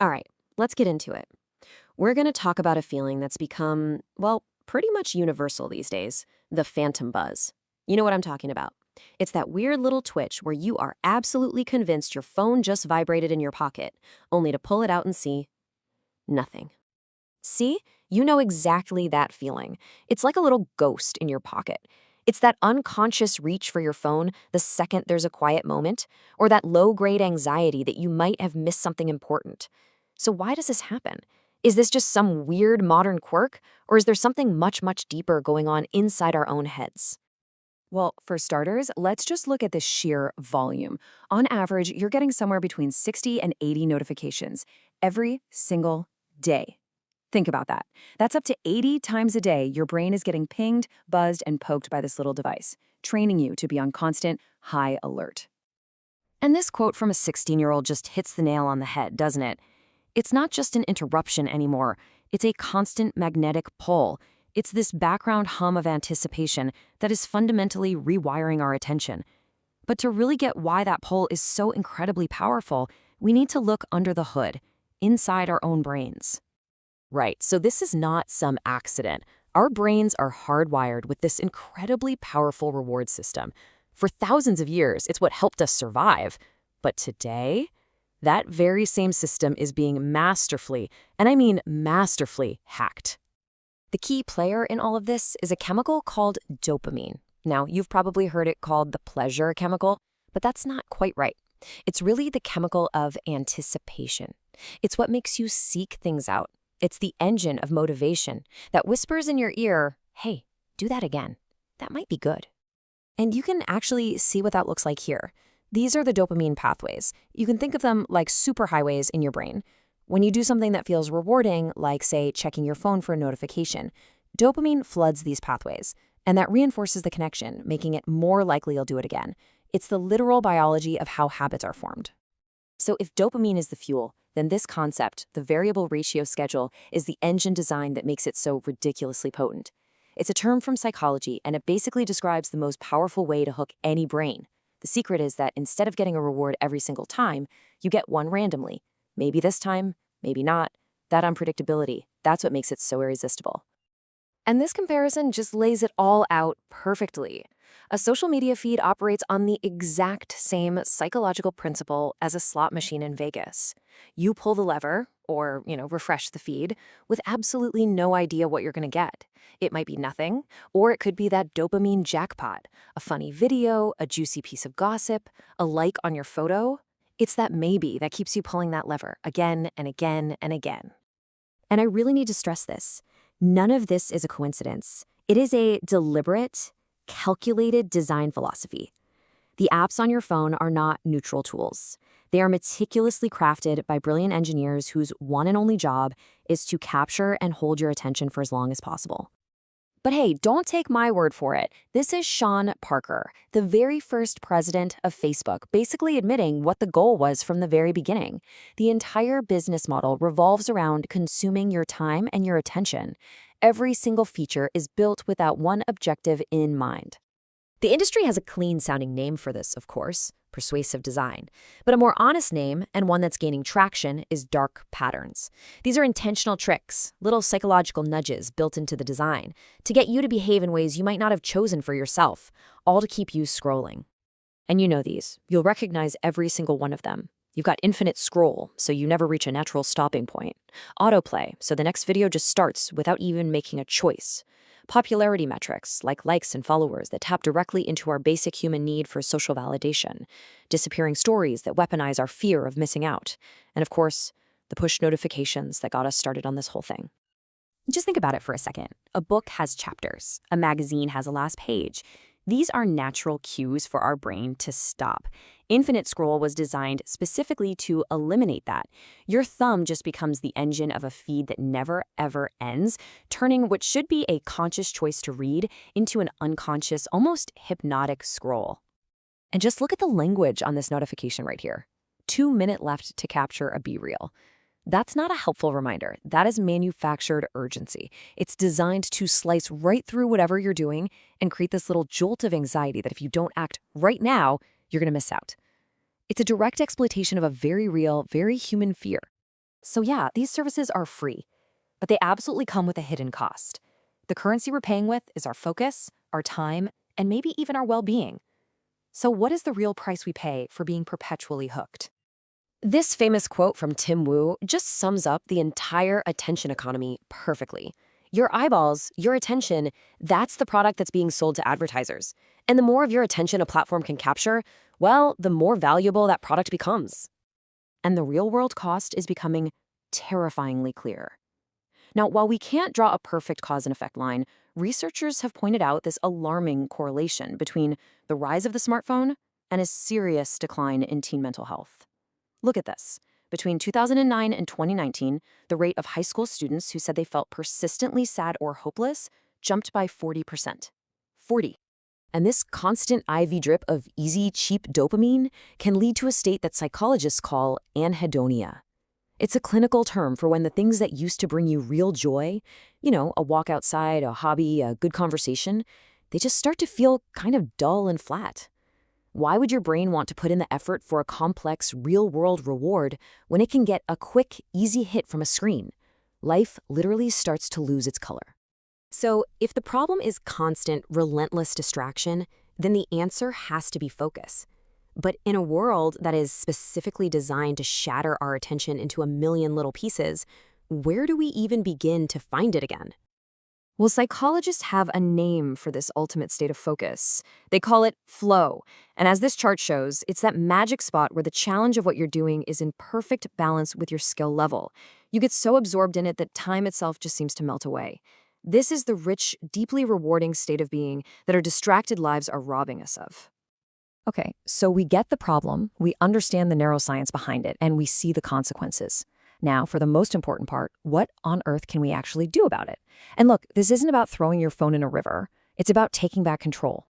All right, let's get into it. We're going to talk about a feeling that's become, well, pretty much universal these days, the phantom buzz. You know what I'm talking about. It's that weird little twitch where you are absolutely convinced your phone just vibrated in your pocket, only to pull it out and see nothing. See? You know exactly that feeling. It's like a little ghost in your pocket. It's that unconscious reach for your phone the second there's a quiet moment, or that low-grade anxiety that you might have missed something important. So why does this happen? Is this just some weird modern quirk, or is there something much, much deeper going on inside our own heads? Well, for starters, let's just look at the sheer volume. On average, you're getting somewhere between 60 and 80 notifications every single day. Think about that. That's up to 80 times a day your brain is getting pinged, buzzed, and poked by this little device, training you to be on constant high alert. And this quote from a 16-year-old just hits the nail on the head, doesn't it? It's not just an interruption anymore. It's a constant magnetic pull. It's this background hum of anticipation that is fundamentally rewiring our attention. But to really get why that pull is so incredibly powerful, we need to look under the hood, inside our own brains. Right, so this is not some accident. Our brains are hardwired with this incredibly powerful reward system. For thousands of years, it's what helped us survive. But today, that very same system is being masterfully, and I mean masterfully, hacked. The key player in all of this is a chemical called dopamine. Now, you've probably heard it called the pleasure chemical, but that's not quite right. It's really the chemical of anticipation. It's what makes you seek things out. It's the engine of motivation that whispers in your ear, hey, do that again. That might be good. And you can actually see what that looks like here. These are the dopamine pathways. You can think of them like superhighways in your brain. When you do something that feels rewarding, like, say, checking your phone for a notification, dopamine floods these pathways, and that reinforces the connection, making it more likely you'll do it again. It's the literal biology of how habits are formed. So if dopamine is the fuel, then this concept, the variable ratio schedule, is the engine design that makes it so ridiculously potent. It's a term from psychology, and it basically describes the most powerful way to hook any brain. The secret is that instead of getting a reward every single time, you get one randomly. Maybe this time, maybe not. That unpredictability, that's what makes it so irresistible. And this comparison just lays it all out perfectly. A social media feed operates on the exact same psychological principle as a slot machine in Vegas. You pull the lever, or, refresh the feed, with absolutely no idea what you're going to get. It might be nothing, or it could be that dopamine jackpot, a funny video, a juicy piece of gossip, a like on your photo. It's that maybe that keeps you pulling that lever again and again and again. And I really need to stress this. None of this is a coincidence. It is a deliberate, calculated design philosophy. The apps on your phone are not neutral tools. They are meticulously crafted by brilliant engineers whose one and only job is to capture and hold your attention for as long as possible. But hey, don't take my word for it. This is Sean Parker, the very first president of Facebook, basically admitting what the goal was from the very beginning. The entire business model revolves around consuming your time and your attention. Every single feature is built with that one objective in mind. The industry has a clean-sounding name for this, of course, persuasive design. But a more honest name, and one that's gaining traction, is dark patterns. These are intentional tricks, little psychological nudges built into the design, to get you to behave in ways you might not have chosen for yourself, all to keep you scrolling. And you know these. You'll recognize every single one of them. You've got infinite scroll, so you never reach a natural stopping point. Autoplay, so the next video just starts without even making a choice. Popularity metrics, like likes and followers, that tap directly into our basic human need for social validation. Disappearing stories that weaponize our fear of missing out. And of course, the push notifications that got us started on this whole thing. Just think about it for a second. A book has chapters. A magazine has a last page. These are natural cues for our brain to stop. Infinite scroll was designed specifically to eliminate that. Your thumb just becomes the engine of a feed that never, ever ends, turning what should be a conscious choice to read into an unconscious, almost hypnotic scroll. And just look at the language on this notification right here. 2 minutes left to capture a B-reel. That's not a helpful reminder. That is manufactured urgency. It's designed to slice right through whatever you're doing and create this little jolt of anxiety that if you don't act right now, you're going to miss out. It's a direct exploitation of a very real, very human fear. So yeah, these services are free, but they absolutely come with a hidden cost. The currency we're paying with is our focus, our time, and maybe even our well-being. So what is the real price we pay for being perpetually hooked? This famous quote from Tim Wu just sums up the entire attention economy perfectly. Your eyeballs, your attention, that's the product that's being sold to advertisers. And the more of your attention a platform can capture, well, the more valuable that product becomes. And the real world cost is becoming terrifyingly clear. Now, while we can't draw a perfect cause and effect line, researchers have pointed out this alarming correlation between the rise of the smartphone and a serious decline in teen mental health. Look at this. Between 2009 and 2019, the rate of high school students who said they felt persistently sad or hopeless jumped by 40%. 40. And this constant IV drip of easy, cheap dopamine can lead to a state that psychologists call anhedonia. It's a clinical term for when the things that used to bring you real joy, a walk outside, a hobby, a good conversation, they just start to feel kind of dull and flat. Why would your brain want to put in the effort for a complex, real-world reward when it can get a quick, easy hit from a screen? Life literally starts to lose its color. So, if the problem is constant, relentless distraction, then the answer has to be focus. But in a world that is specifically designed to shatter our attention into a million little pieces, where do we even begin to find it again? Well, psychologists have a name for this ultimate state of focus. They call it flow. And as this chart shows, it's that magic spot where the challenge of what you're doing is in perfect balance with your skill level. You get so absorbed in it that time itself just seems to melt away. This is the rich, deeply rewarding state of being that our distracted lives are robbing us of. Okay, so we get the problem, we understand the neuroscience behind it, and we see the consequences. Now, for the most important part, what on earth can we actually do about it? And look, this isn't about throwing your phone in a river. It's about taking back control.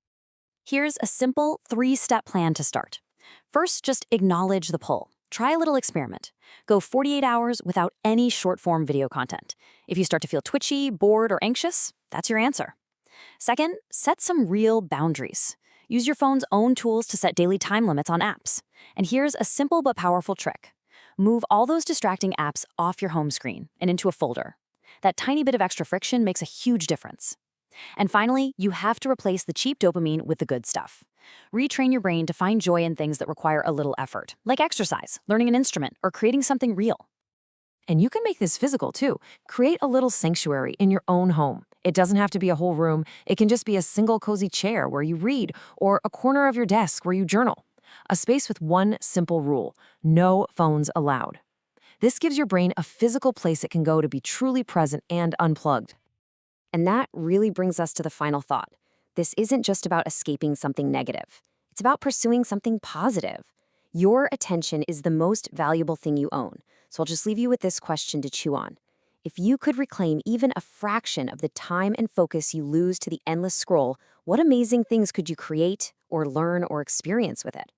Here's a simple 3-step plan to start. First, just acknowledge the pull. Try a little experiment. Go 48 hours without any short-form video content. If you start to feel twitchy, bored, or anxious, that's your answer. Second, set some real boundaries. Use your phone's own tools to set daily time limits on apps. And here's a simple but powerful trick. Move all those distracting apps off your home screen and into a folder. That tiny bit of extra friction makes a huge difference. And finally, you have to replace the cheap dopamine with the good stuff. Retrain your brain to find joy in things that require a little effort, like exercise, learning an instrument, or creating something real. And you can make this physical too. Create a little sanctuary in your own home. It doesn't have to be a whole room. It can just be a single cozy chair where you read, or a corner of your desk where you journal. A space with one simple rule: no phones allowed. This gives your brain a physical place it can go to be truly present and unplugged. And that really brings us to the final thought. This isn't just about escaping something negative. It's about pursuing something positive. Your attention is the most valuable thing you own. So I'll just leave you with this question to chew on. If you could reclaim even a fraction of the time and focus you lose to the endless scroll, what amazing things could you create or learn or experience with it?